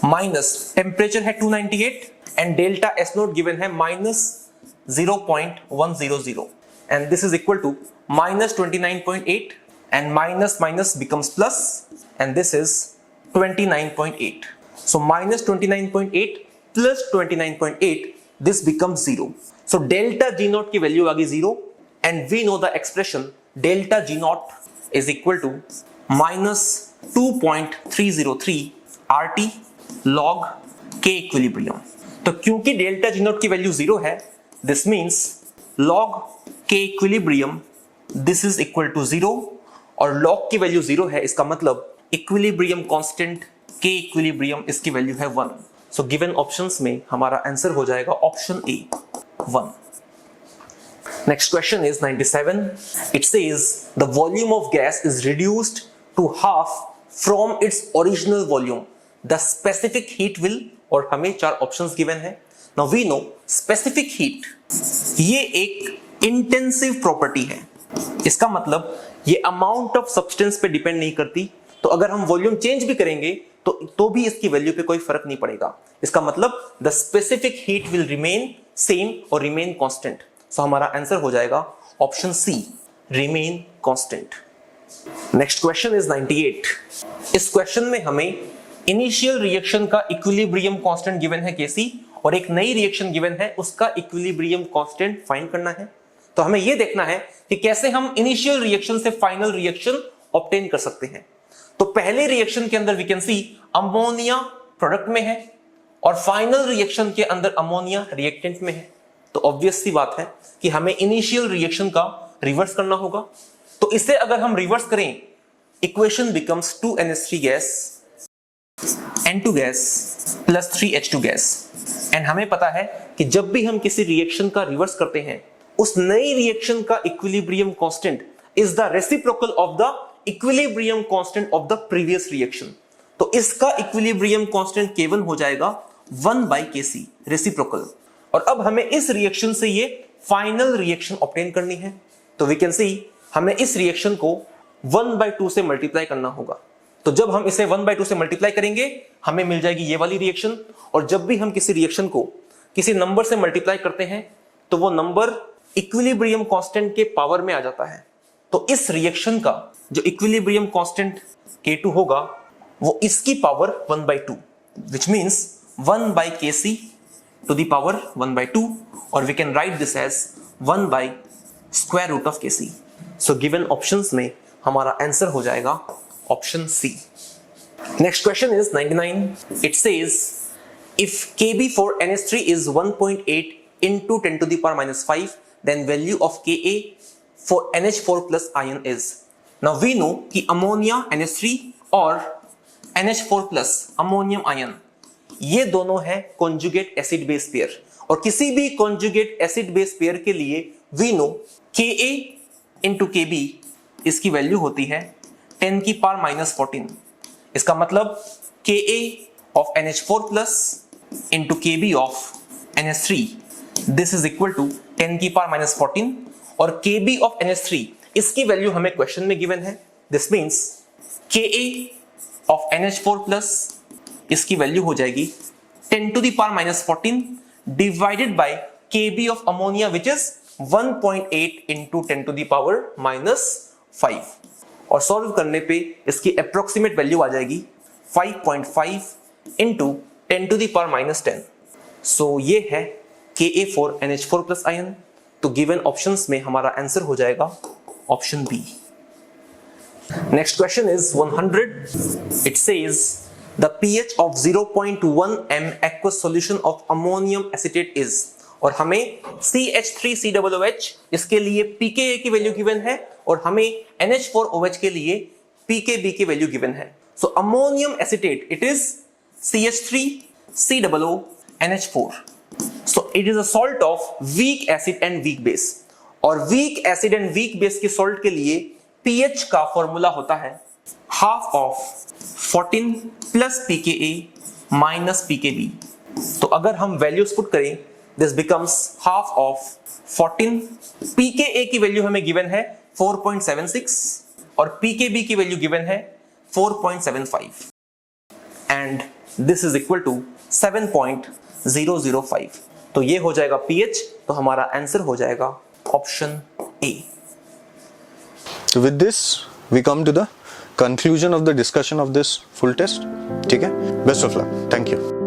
minus temperature है 298 and delta S naught given है minus 0.100 and this is equal to minus 29.8 and minus minus becomes plus and this is 29.8. So minus 29.8 plus 29.8 this becomes 0. So delta G naught की वैल्यू आ गई 0 and we know the expression delta G naught is equal to minus 2.303 RT log K equilibrium. तो क्योंकि डेल्टा G naught की वैल्यू 0 है this means log K equilibrium this is equal to 0 और log की वैल्यू 0 है इसका मतलब इक्विलिब्रियम कांस्टेंट K इक्विलिब्रियम इसकी वैल्यू है 1. सो गिवन ऑप्शंस में हमारा आंसर हो जाएगा option A 1. Next question is 97. It says the volume of gas is reduced to half from its original volume. The specific heat will और हमें 4 ऑप्शंस गिवन है. Now we know specific heat ये एक इंटेंसिव प्रॉपर्टी है. इसका मतलब ये अमाउंट ऑफ सब्सटेंस पे डिपेंड नहीं करती. तो अगर हम वॉल्यूम चेंज भी करेंगे तो भी इसकी वैल्यू पे कोई फर्क नहीं पड़ेगा. इसका मतलब the specific heat will remain same और रिमेन कांस्टेंट. सो हमारा आंसर हो जाएगा option C remain constant. Next question is 98. इस क्वेश्चन में हमें इनिशियल रिएक्शन का इक्विलिब्रियम कांस्टेंट गिवन है Kc और एक नई रिएक्शन गिवन है उसका इक्विलिब्रियम कांस्टेंट फाइंड करना है. तो हमें यह देखना है कि कैसे हम इनिशियल रिएक्शन से फाइनल रिएक्शन ऑब्टेन कर सकते हैं. तो पहले रिएक्शन के अंदर we can see ammonia product में है और फाइनल रिएक्शन के अंदर अमोनिया रिएक्टेंट में है. तो ऑब्वियस सी बात है कि हमें इनिशियल रिएक्शन का रिवर्स करना होगा. तो इसे अगर हम रिवर्स करें equation becomes 2NH3 gas N2 gas plus 3H2 gas. And हमें पता है कि जब भी हम किसी रिएक्शन का रिवर्स करते हैं उस नई रिएक्शन का equilibrium constant is the reciprocal of the equilibrium constant of the previous reaction. तो इसका इक्विलिब्रियम कांस्टेंट K1 हो जाएगा 1/Kc रेसिप्रोकल. और अब हमें इस रिएक्शन से ये फाइनल रिएक्शन ऑब्टेन करनी है. तो वी कैन सी हमें इस रिएक्शन को 1/2 से मल्टीप्लाई करना होगा. तो जब हम इसे 1/2 से मल्टीप्लाई करेंगे हमें मिल जाएगी ये वाली रिएक्शन. और जब भी हम किसी रिएक्शन को किसी नंबर से मल्टीप्लाई करते हैं तो वो नंबर इक्विलिब्रियम कांस्टेंट के पावर में आ जाता है. तो इस रिएक्शन का जो इक्विलिब्रियम कांस्टेंट K2 होगा वो इसकी power 1/2 which means 1/Kc to the power 1/2 और we can write this as 1/square root of Kc. So given options में हमारा आंसर हो जाएगा option C. Next question is 99. It says if Kb for NH3 is 1.8 into 10 to the power minus 5 then value of Ka for NH4 plus ion is. Now we know कि अमोनिया NH3 और NH4 plus अमोनियम आयन ये दोनों है कॉन्जुगेट एसिड बेस पेयर. और किसी भी कॉन्जुगेट एसिड बेस पेयर के लिए we know Ka into Kb इसकी वैल्यू होती है 10 की पावर माइनस 14. इसका मतलब Ka of NH4 plus into Kb of NH3 this is equal to 10 की पावर माइनस 14 और Kb of NH3 इसकी वैल्यू हमें क्वेश्चन में गिवन है. This means Ka of NH4 plus इसकी वैल्यू हो जाएगी 10 to the power minus 14 divided by Kb of ammonia which is 1.8 into 10 to the power minus 5 और सॉल्व करने पे इसकी अप्रोक्सीमेट वैल्यू आ जाएगी 5.5 into 10 to the power minus 10. सो ये है Ka for NH4 plus ion. तो गिवन ऑप्शंस में हमारा आंसर हो जाएगा option B. Next question is 100. It says the pH of 0.1 m aqueous solution of ammonium acetate is और हमें CH3COOH इसके लिए pKa की वैल्यू गिवन है और हमें NH4OH के लिए pKb की वैल्यू गिवन है. So ammonium acetate it is CH3COONH4. So it is a salt of weak acid and weak base और weak acid and weak base के salt के लिए pH का फॉर्मूला होता है half of 14 plus pKa minus pKb. तो अगर हम वैल्यूज पुट करें this becomes half of 14. pKa की वैल्यू हमें गिवन है 4.76 और pKb की वैल्यू गिवन है 4.75 and this is equal to 7.005. तो ये हो जाएगा pH, तो हमारा आंसर हो जाएगा option A. So with this we come to the conclusion of the discussion of this full test. ठीक है, best of luck, thank you.